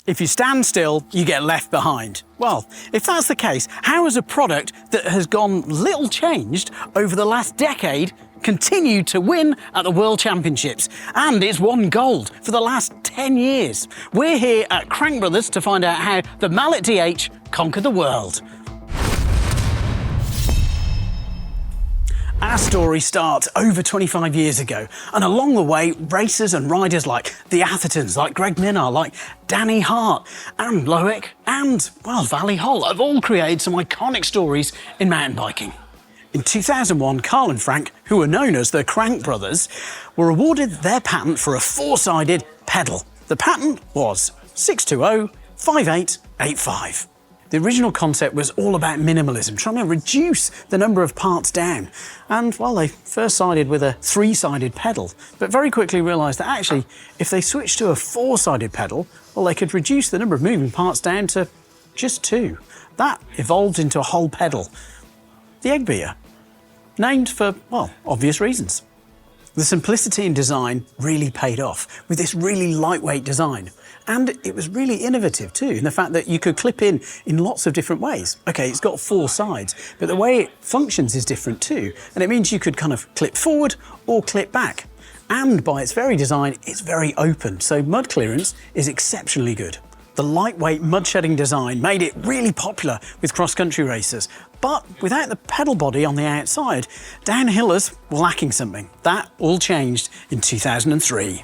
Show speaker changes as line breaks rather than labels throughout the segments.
If you stand still, you get left behind. Well, if that's the case, how has a product that has gone little changed over the last decade continued to win at the World Championships? And it's won gold for the last 10 years. We're here at Crankbrothers to find out how the Mallet DH conquered the world. Our story starts over 25 years ago, and along the way, racers and riders like the Athertons, like Greg Minnaar, like Danny Hart, and Loic, and, well, Valley Hall have all created some iconic stories in mountain biking. In 2001, Carl and Frank, who were known as the Crankbrothers, were awarded their patent for a four-sided pedal. The patent was 6205885. The original concept was all about minimalism, trying to reduce the number of parts down. And, well, they first sided with a three-sided pedal, but very quickly realised that actually, if they switched to a four-sided pedal, well, they could reduce the number of moving parts down to just two. That evolved into a whole pedal, the Eggbeater, named for, well, obvious reasons. The simplicity in design really paid off with this really lightweight design. And it was really innovative too, in the fact that you could clip in lots of different ways. Okay, it's got four sides, but the way it functions is different too. And it means you could kind of clip forward or clip back. And by its very design, it's very open, so mud clearance is exceptionally good. The lightweight mud shedding design made it really popular with cross-country racers. But without the pedal body on the outside, downhillers were lacking something. That all changed in 2003.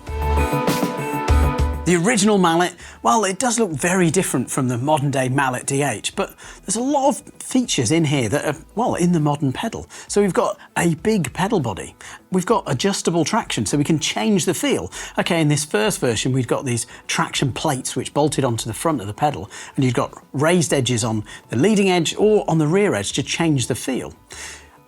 The original Mallet, well, it does look very different from the modern day Mallet DH, but there's a lot of features in here that are, well, in the modern pedal. So we've got a big pedal body. We've got adjustable traction, so we can change the feel. Okay, in this first version, we've got these traction plates which bolted onto the front of the pedal, and you've got raised edges on the leading edge or on the rear edge to change the feel.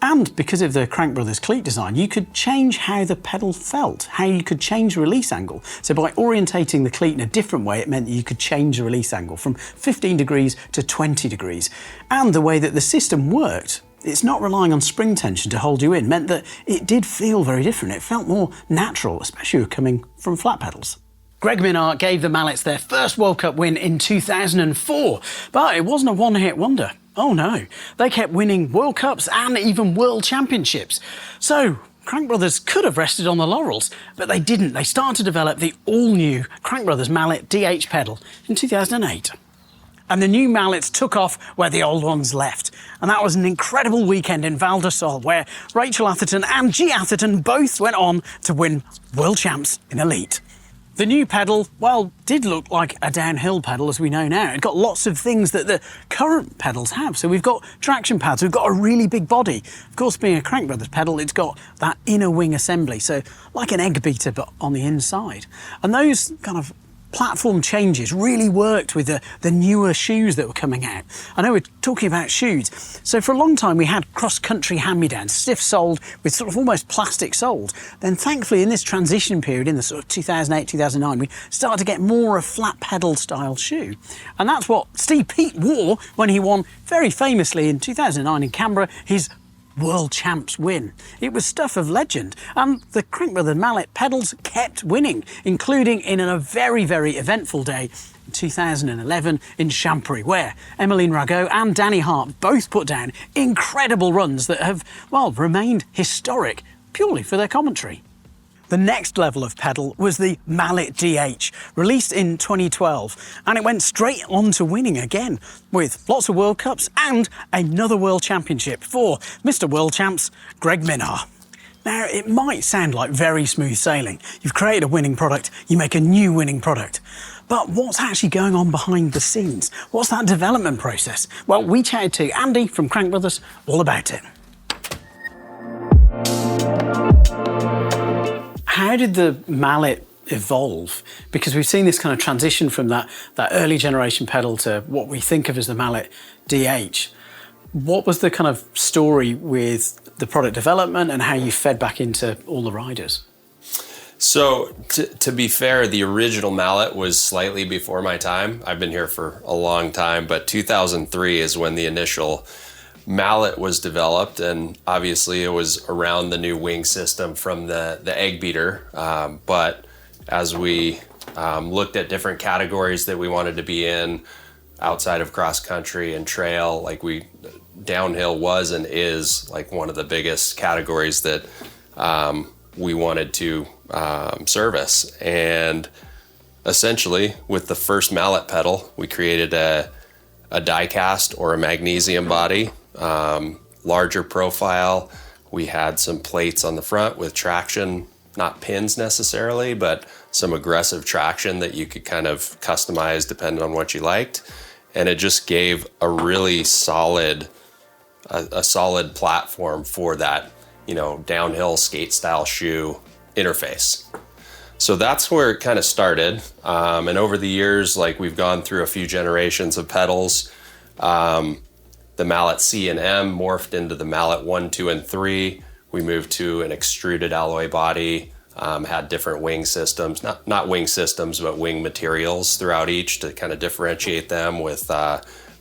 And because of the Crankbrothers cleat design, you could change how the pedal felt, how you could change release angle. So by orientating the cleat in a different way, it meant that you could change the release angle from 15 degrees to 20 degrees. And the way that the system worked, it's not relying on spring tension to hold you in, meant that it did feel very different. It felt more natural, especially coming from flat pedals. Greg Minnaar gave the Mallets their first World Cup win in 2004, but it wasn't a one-hit wonder. Oh no, they kept winning World Cups and even World Championships. So Crankbrothers could have rested on the laurels, but they didn't. They started to develop the all-new Crankbrothers Mallet DH pedal in 2008. And the new Mallets took off where the old ones left. And that was an incredible weekend in Val d'Isole, where Rachel Atherton and G Atherton both went on to win World Champs in Elite. The new pedal, well, did look like a downhill pedal as we know now. It got lots of things that the current pedals have. So we've got traction pads, we've got a really big body. Of course, being a Crankbrothers pedal, it's got that inner wing assembly, so like an Eggbeater but on the inside. And those kind of platform changes really worked with the newer shoes that were coming out. I know we're talking about shoes. So for a long time we had cross-country hand-me-downs, stiff-soled with sort of almost plastic soles. Then thankfully in this transition period, in the sort of 2008, 2009, we started to get more a flat pedal style shoe. And that's what Steve Peat wore when he won very famously in 2009 in Canberra, his World Champs win. It was stuff of legend, and the Crankbrothers Mallet pedals kept winning, including in a very, very eventful day in 2011 in Champery, where Emmeline Ragot and Danny Hart both put down incredible runs that have, well, remained historic purely for their commentary. The next level of pedal was the Mallet DH, released in 2012, and it went straight on to winning again, with lots of World Cups and another World Championship for Mr. World Champs, Greg Minnaar. Now, it might sound like very smooth sailing. You've created a winning product, you make a new winning product. But what's actually going on behind the scenes? What's that development process? Well, we chatted to Andy from Crankbrothers all about it. How did the Mallet evolve? Because we've seen this kind of transition from that early generation pedal to what we think of as the Mallet DH. What was the kind of story with the product development and how you fed back into all the riders?
So to be fair, the original Mallet was slightly before my time. I've been here for a long time, but 2003 is when the initial Mallet was developed, and obviously it was around the new wing system from the Eggbeater. But as we looked at different categories that we wanted to be in outside of cross country and trail. Like downhill was and is like one of the biggest categories that we wanted to service. And essentially with the first mallet pedal, we created a die cast or a magnesium body, larger profile. We had some plates on the front with traction, not pins necessarily, but some aggressive traction that you could kind of customize depending on what you liked. And it just gave a really solid platform for that, downhill skate style shoe interface. So that's where it kind of started. And over the years, like we've gone through a few generations of pedals. The Mallet C and M morphed into the Mallet 1, 2, and 3. We moved to an extruded alloy body, had different wing systems, not wing systems, but wing materials throughout each to kind of differentiate them with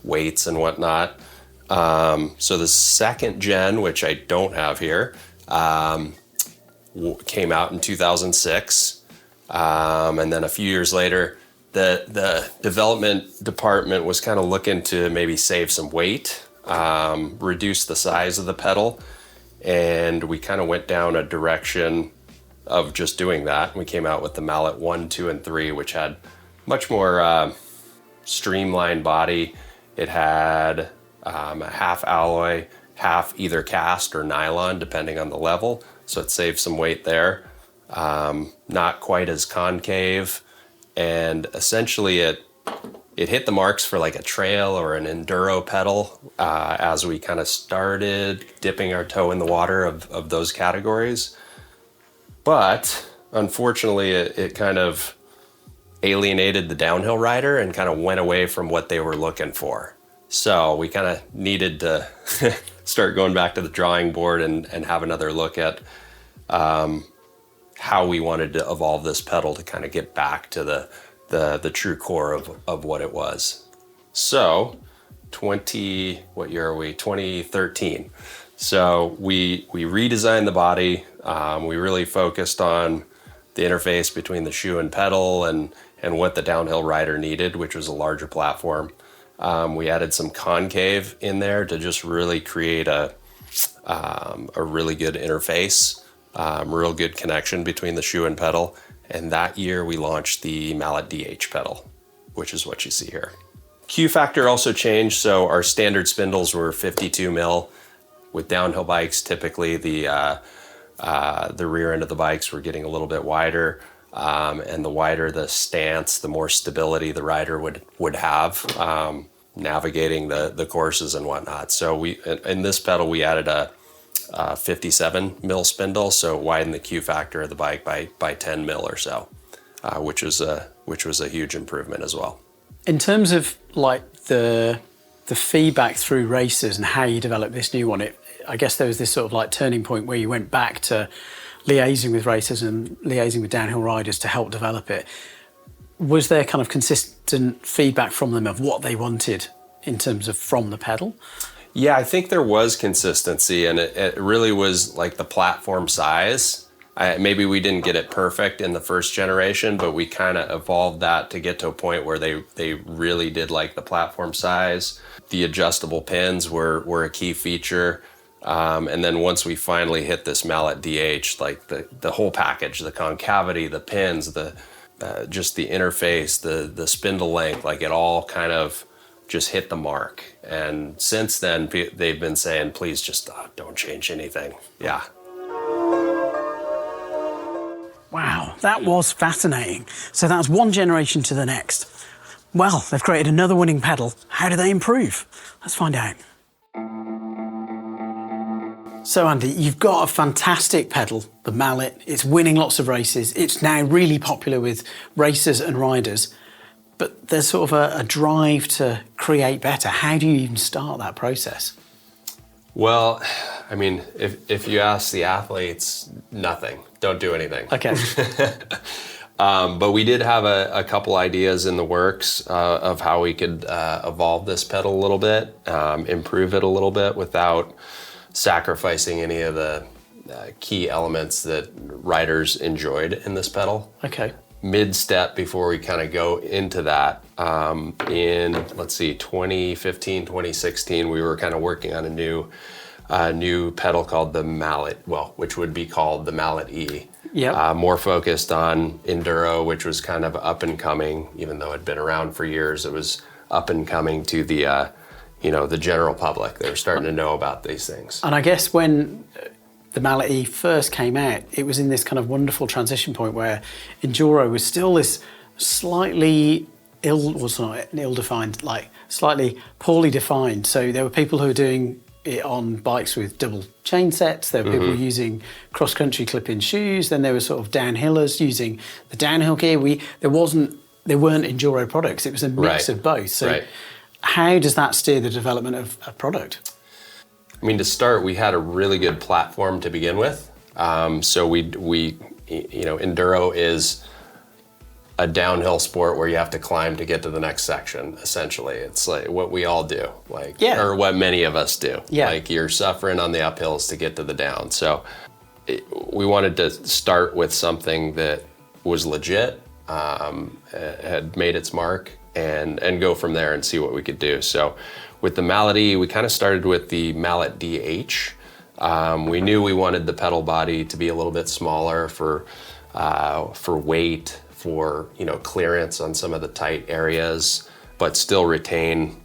weights and whatnot. So the second gen, which I don't have here, came out in 2006. And then a few years later, the development department was kind of looking to maybe save some weight, reduce the size of the pedal. And we kind of went down a direction of just doing that. We came out with the Mallet 1, 2, and 3, which had much more streamlined body. It had a half alloy, half either cast or nylon, depending on the level. So it saved some weight there. Not quite as concave. And essentially it hit the marks for like a trail or an enduro pedal as we kind of started dipping our toe in the water of those categories. But unfortunately, it kind of alienated the downhill rider and kind of went away from what they were looking for. So we kind of needed to start going back to the drawing board and have another look at how we wanted to evolve this pedal to kind of get back to the true core of what it was. So 2013. So we redesigned the body. We really focused on the interface between the shoe and pedal and what the downhill rider needed, which was a larger platform. We added some concave in there to just really create a really good interface, real good connection between the shoe and pedal. And that year we launched the Mallet DH pedal, which is what you see here. Q factor also changed. So our standard spindles were 52 mil. With downhill bikes, typically the rear end of the bikes were getting a little bit wider. And the wider the stance, the more stability the rider would have navigating the courses and whatnot. So in this pedal, we added a 57 mil spindle, so widened the Q factor of the bike by 10 mil or so, which was a huge improvement as well.
In terms of like the feedback through races and how you developed this new one, I guess there was this sort of like turning point where you went back to liaising with racers and liaising with downhill riders to help develop it. Was there kind of consistent feedback from them of what they wanted in terms of from the pedal?
Yeah, I think there was consistency, and it really was like the platform size. Maybe we didn't get it perfect in the first generation, but we kind of evolved that to get to a point where they really did like the platform size. The adjustable pins were a key feature. And then once we finally hit this Mallet DH, like the whole package, the concavity, the pins, just the interface, the spindle length, like it all kind of just hit the mark. And since then, they've been saying, please just don't change anything. Yeah.
Wow, that was fascinating. So that was one generation to the next. Well, they've created another winning pedal. How do they improve? Let's find out. So Andy, you've got a fantastic pedal, the Mallet. It's winning lots of races. It's now really popular with racers and riders. But there's sort of a drive to create better. How do you even start that process?
Well, I mean, if you ask the athletes, nothing. Don't do anything.
Okay.
But we did have a couple ideas in the works of how we could evolve this pedal a little bit, improve it a little bit without sacrificing any of the key elements that riders enjoyed in this pedal.
Okay.
mid-step before we kind of go into that, in, let's see, 2015, 2016, we were kind of working on a new pedal called the Mallet, which would be called the Mallet E.
Yep.
More focused on enduro, which was kind of up and coming, even though it'd been around for years. It was up and coming to the, the general public. They were starting to know about these things.
And I guess when the Mallet E first came out, it was in this kind of wonderful transition point where enduro was still this slightly ill-defined, like slightly poorly defined. So there were people who were doing it on bikes with double chain sets. There were people using cross-country clip-in shoes. Then there were sort of downhillers using the downhill gear. There weren't enduro products. It was a mix of both. So how does that steer the development of a product?
I mean, to start, we had a really good platform to begin with. So we enduro is a downhill sport where you have to climb to get to the next section, essentially. It's like what we all do, or what many of us do.
Yeah.
Like you're suffering on the uphills to get to the down. So we wanted to start with something that was legit, had made its mark, and go from there and see what we could do. So with the Mallet E, we kind of started with the Mallet DH. We knew we wanted the pedal body to be a little bit smaller for weight, for clearance on some of the tight areas, but still retain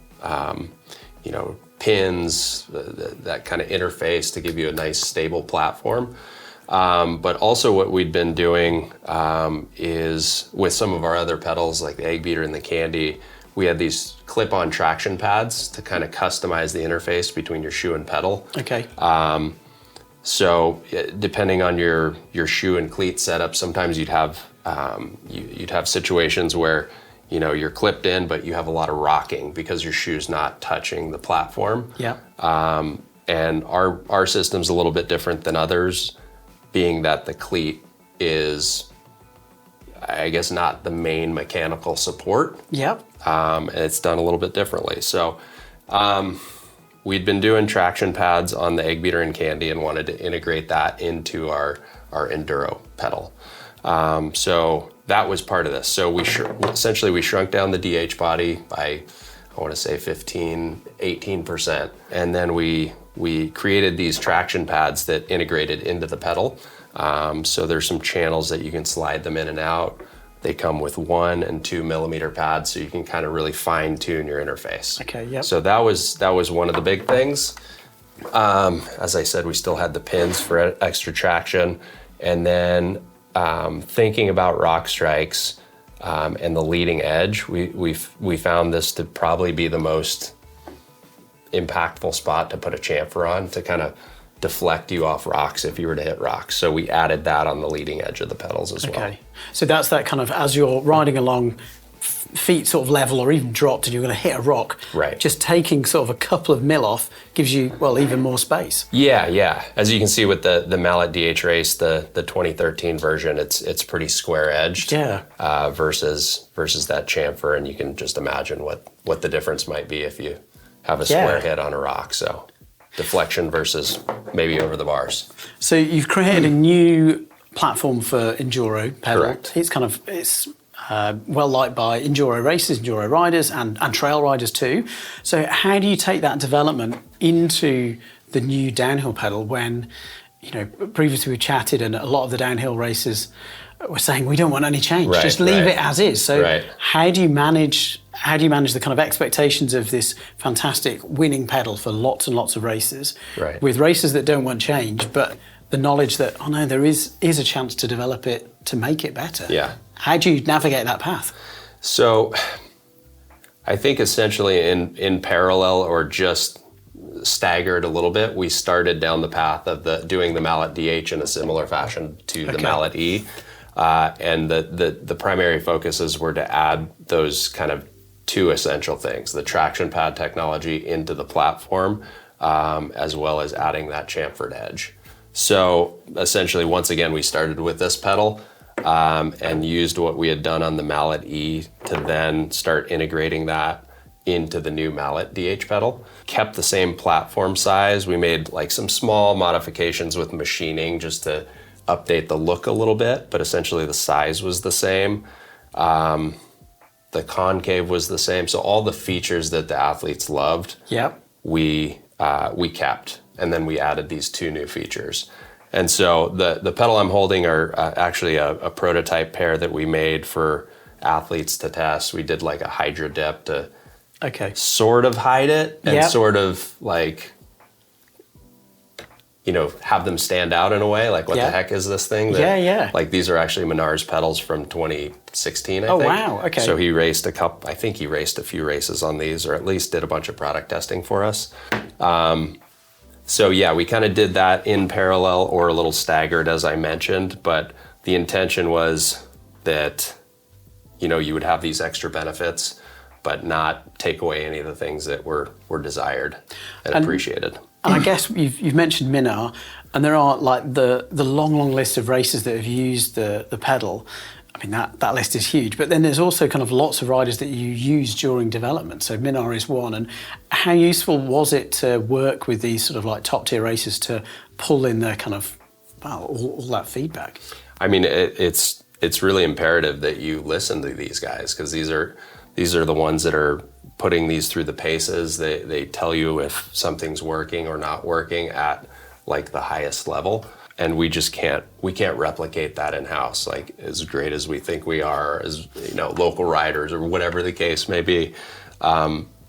pins, that kind of interface to give you a nice stable platform. But also what we'd been doing is with some of our other pedals like the Eggbeater and the Candy, we had these clip-on traction pads to kind of customize the interface between your shoe and pedal.
Okay.
So depending on your shoe and cleat setup, sometimes you'd have situations where you're clipped in, but you have a lot of rocking because your shoe's not touching the platform.
Yeah.
And our system's a little bit different than others, being that the cleat is, I guess, not the main mechanical support.
Yep.
And it's done a little bit differently. So we'd been doing traction pads on the Eggbeater and Candy and wanted to integrate that into our enduro pedal. So that was part of this. So we shrunk down the DH body by, I want to say 18%. And then we created these traction pads that integrated into the pedal. So there's some channels that you can slide them in and out. They come with 1 and 2 millimeter pads, so you can kind of really fine tune your interface.
Okay, yep.
So that was one of the big things. As I said, we still had the pins for extra traction. And then thinking about rock strikes and the leading edge, we found this to probably be the most impactful spot to put a chamfer on to kind of deflect you off rocks if you were to hit rocks. So we added that on the leading edge of the pedals as well.
Okay. So that's that kind of, as you're riding along, feet sort of level or even dropped and you're going to hit a rock,
right?
Just taking sort of a couple of mil off gives you, even more space.
Yeah. As you can see with the Mallet DH race, the 2013 version, it's pretty square edged.
Yeah.
Versus that chamfer, and you can just imagine what the difference might be if you have a square hit on a rock. So deflection versus maybe over the bars.
So you've created a new platform for enduro pedal.
Correct.
It's well liked by enduro racers, enduro riders, and trail riders too. So how do you take that development into the new downhill pedal when, previously we chatted and a lot of the downhill racers were saying we don't want any change, just leave it as is. So how do you manage the kind of expectations of this fantastic winning pedal for lots and lots of races with racers that don't want change, but the knowledge that, there is a chance to develop it to make it better?
Yeah.
How do you navigate that path?
So I think essentially in parallel or just staggered a little bit, we started down the path of doing the Mallet DH in a similar fashion to the Mallet E. And the primary focuses were to add those kind of two essential things, the traction pad technology into the platform, as well as adding that chamfered edge. So essentially, once again, we started with this pedal and used what we had done on the Mallet E to then start integrating that into the new Mallet DH pedal. Kept the same platform size. We made like some small modifications with machining just to update the look a little bit, but essentially the size was the same. The concave was the same. So all the features that the athletes loved,
Yep.
we kept, and then we added these 2 new features. And so the pedal I'm holding are actually a prototype pair that we made for athletes to test. We did like a hydro dip to sort of hide it and sort of like, you know, have them stand out in a way. Like, what the heck is this thing? Like, these are actually Menards pedals from 2016, I think.
Oh, wow. Okay.
So he raced I think he raced a few races on these, or at least did a bunch of product testing for us. So yeah, we kind of did that in parallel or a little staggered, as I mentioned, but the intention was that, you know, you would have these extra benefits, but not take away any of the things that were desired and appreciated.
And I guess you've mentioned Minar, and there are like the long list of racers that have used the pedal. I mean, that list is huge, but then there's also kind of lots of riders that you use during development. So Minar is one. And how useful was it to work with these sort of like top tier racers to pull in their kind of, well, all that feedback?
I mean, it's really imperative that you listen to these guys, because these are the ones that are putting these through the paces. They tell you if something's working or not working at like the highest level. And we just can't replicate that in-house. Like, as great as we think we are, as, you know, local riders or whatever the case may be,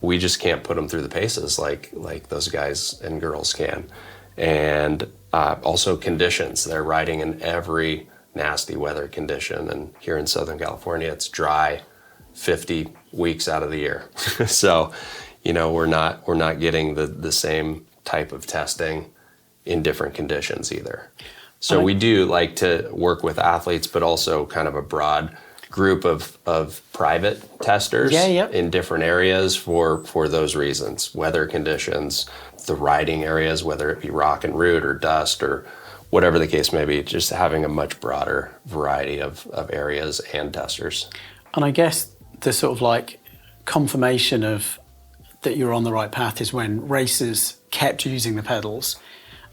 we just can't put them through the paces like those guys and girls can. And also conditions. They're riding in every nasty weather condition. And here in Southern California, it's dry 50 weeks out of the year. So, you know, we're not getting the same type of testing in different conditions either. So we do like to work with athletes, but also kind of a broad group of private testers in different areas for those reasons. Weather conditions, the riding areas, whether it be rock and root or dust or whatever the case may be, just having a much broader variety of areas and testers.
And I guess the sort of like confirmation of that you're on the right path is when racers kept using the pedals.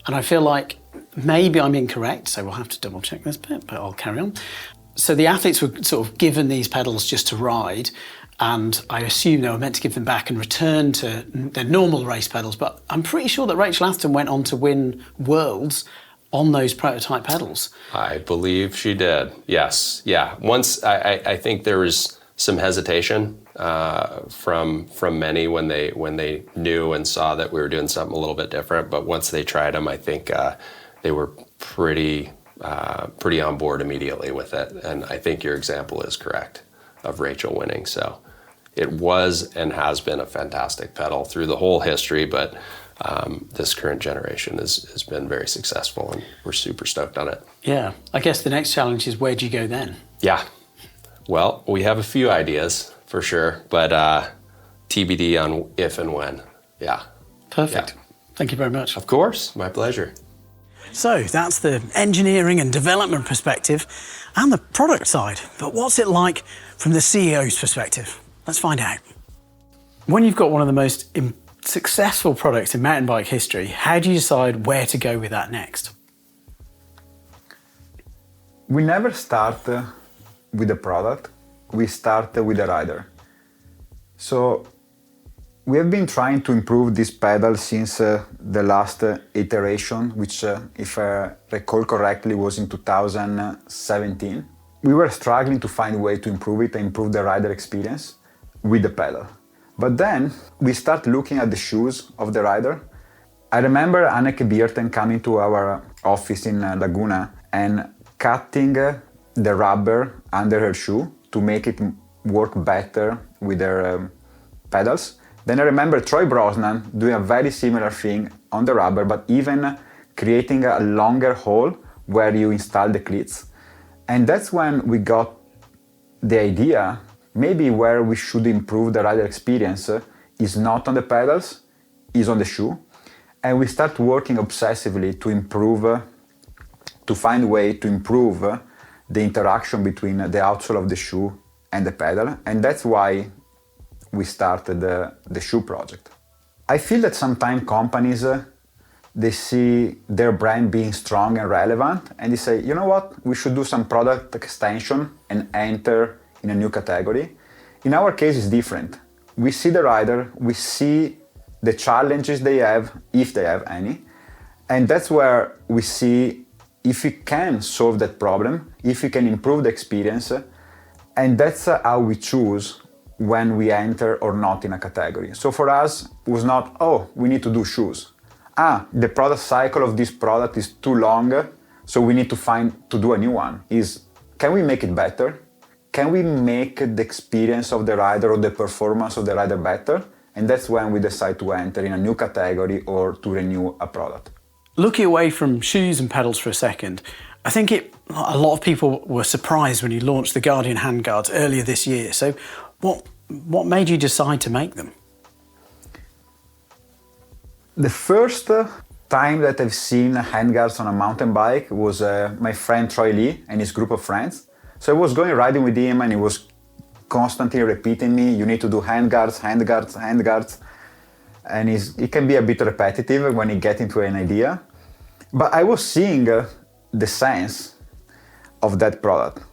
And I feel like maybe I'm incorrect, so we'll have to double check this bit, but I'll carry on. So the athletes were sort of given these pedals just to ride, and I assume they were meant to give them back and return to their normal race pedals, but I'm pretty sure that Rachel Atherton went on to win Worlds on those prototype pedals.
I believe she did, yes. Yeah, once I think there was some hesitation from many when they knew and saw that we were doing something a little bit different. But once they tried them, I think they were pretty on board immediately with it. And I think your example is correct of Rachel winning. So it was and has been a fantastic pedal through the whole history, but this current generation has been very successful, and we're super stoked on it.
Yeah, I guess the next challenge is, where do you go then?
Yeah. Well, we have a few ideas for sure, but TBD on if and when. Yeah.
Perfect.
Yeah.
Thank you very much.
Of course, my pleasure.
So that's the engineering and development perspective and the product side. But what's it like from the CEO's perspective? Let's find out. When you've got one of the most successful products in mountain bike history, how do you decide where to go with that next?
We never start with the product, we start with the rider. So we have been trying to improve this pedal since the last iteration, which if I recall correctly was in 2017. We were struggling to find a way to improve it and improve the rider experience with the pedal. But then we start looking at the shoes of the rider. I remember Eggbeater coming to our office in Laguna and cutting the rubber under her shoe to make it work better with her pedals. Then I remember Troy Brosnan doing a very similar thing on the rubber, but even creating a longer hole where you install the cleats. And that's when we got the idea, maybe where we should improve the rider experience is not on the pedals, is on the shoe. And we start working obsessively to improve, to find a way to improve the interaction between the outsole of the shoe and the pedal. And that's why we started the shoe project. I feel that sometimes companies they see their brand being strong and relevant, and they say, you know what, we should do some product extension and enter in a new category. In our case, it's different. We see the rider, we see the challenges they have, if they have any, and that's where we see if we can solve that problem, if we can improve the experience, and that's how we choose when we enter or not in a category. So for us, it was not, oh, we need to do shoes. The product cycle of this product is too long, so we need to do a new one. Can we make it better? Can we make the experience of the rider or the performance of the rider better? And that's when we decide to enter in a new category or to renew a product.
Looking away from shoes and pedals for a second, I think a lot of people were surprised when you launched the Guardian handguards earlier this year. So what made you decide to make them?
The first time that I've seen handguards on a mountain bike was my friend Troy Lee and his group of friends. So I was going riding with him and he was constantly repeating me, you need to do handguards, handguards, handguards. And it can be a bit repetitive when you get into an idea. But I was seeing the sense of that product.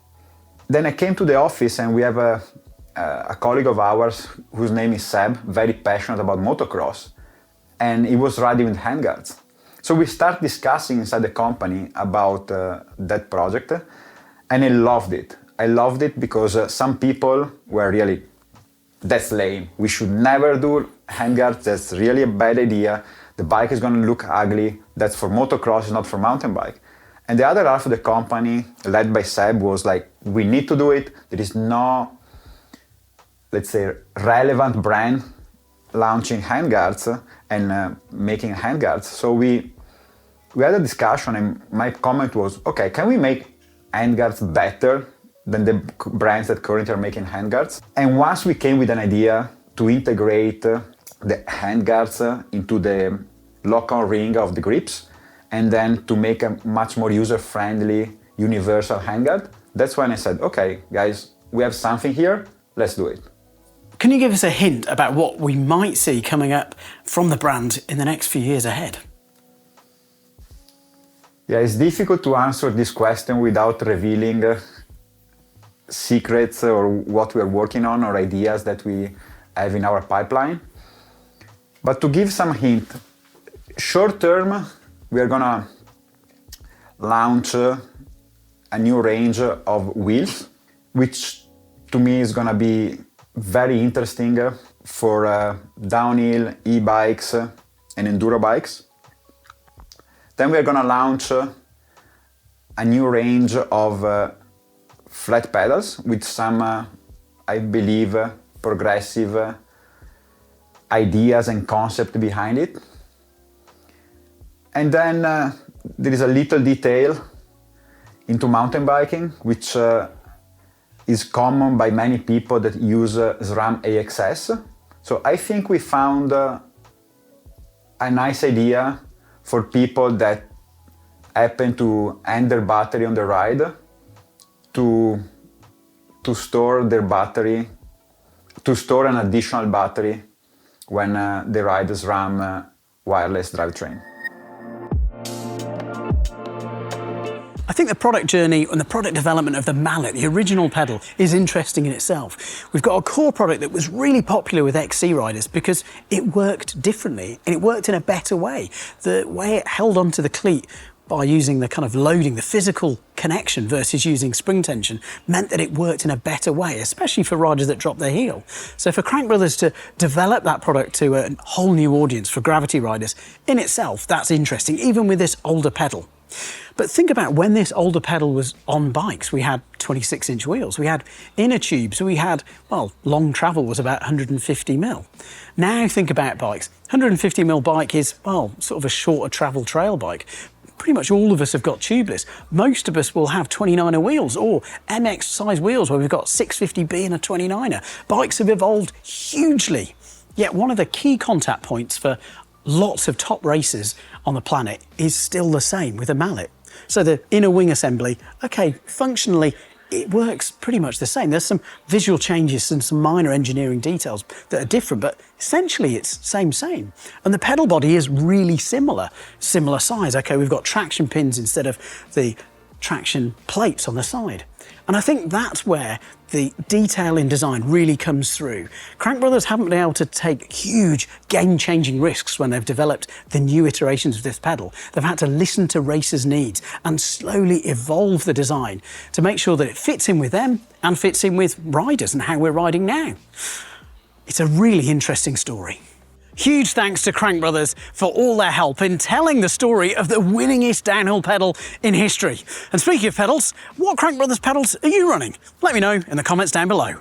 Then I came to the office and we have a colleague of ours whose name is Seb, very passionate about motocross. And he was riding with handguards. So we start discussing inside the company about that project, and I loved it. I loved it because some people were really, that's lame. We should never do handguards. That's really a bad idea. The bike is going to look ugly. That's for motocross, it's not for mountain bike. And the other half of the company, led by Seb, was like, we need to do it. There is no, let's say, relevant brand launching handguards and making handguards. So we had a discussion and my comment was, okay, can we make handguards better than the brands that currently are making handguards? And once we came with an idea to integrate the handguards into the lock-on ring of the grips, and then to make a much more user-friendly universal handguard, that's when I said, okay, guys, we have something here, let's do it.
Can you give us a hint about what we might see coming up from the brand in the next few years ahead?
Yeah, it's difficult to answer this question without revealing secrets or what we're working on or ideas that we have in our pipeline. But to give some hint, short term, we are gonna launch a new range of wheels, which to me is gonna be very interesting for downhill, e-bikes and enduro bikes. Then we're gonna launch a new range of flat pedals with some, I believe, progressive ideas and concept behind it. And then there is a little detail into mountain biking, which is common by many people that use SRAM AXS. So I think we found a nice idea for people that happen to end their battery on the ride to store their battery, to store an additional battery when they ride the SRAM wireless drivetrain.
I think the product journey and the product development of the Mallet, the original pedal, is interesting in itself. We've got a core product that was really popular with XC riders because it worked differently and it worked in a better way. The way it held onto the cleat by using the kind of loading, the physical connection versus using spring tension, meant that it worked in a better way, especially for riders that drop their heel. So for Crankbrothers to develop that product to a whole new audience for gravity riders, in itself, that's interesting, even with this older pedal. But think about when this older pedal was on bikes. We had 26-inch wheels, we had inner tubes, we had, well, long travel was about 150 mil. Now think about bikes. 150 mil bike is, well, sort of a shorter travel trail bike. Pretty much all of us have got tubeless. Most of us will have 29er wheels or MX size wheels where we've got 650B and a 29er. Bikes have evolved hugely. Yet one of the key contact points for lots of top racers on the planet is still the same with a Mallet. So the inner wing assembly, okay, functionally it works pretty much the same. There's some visual changes and some minor engineering details that are different, but essentially it's same. And the pedal body is really similar size. Okay, we've got traction pins instead of the traction plates on the side. And I think that's where the detail in design really comes through. Crankbrothers haven't been able to take huge, game-changing risks when they've developed the new iterations of this pedal. They've had to listen to racers' needs and slowly evolve the design to make sure that it fits in with them and fits in with riders and how we're riding now. It's a really interesting story. Huge thanks to Crankbrothers for all their help in telling the story of the winningest downhill pedal in history. And speaking of pedals, what Crankbrothers pedals are you running? Let me know in the comments down below.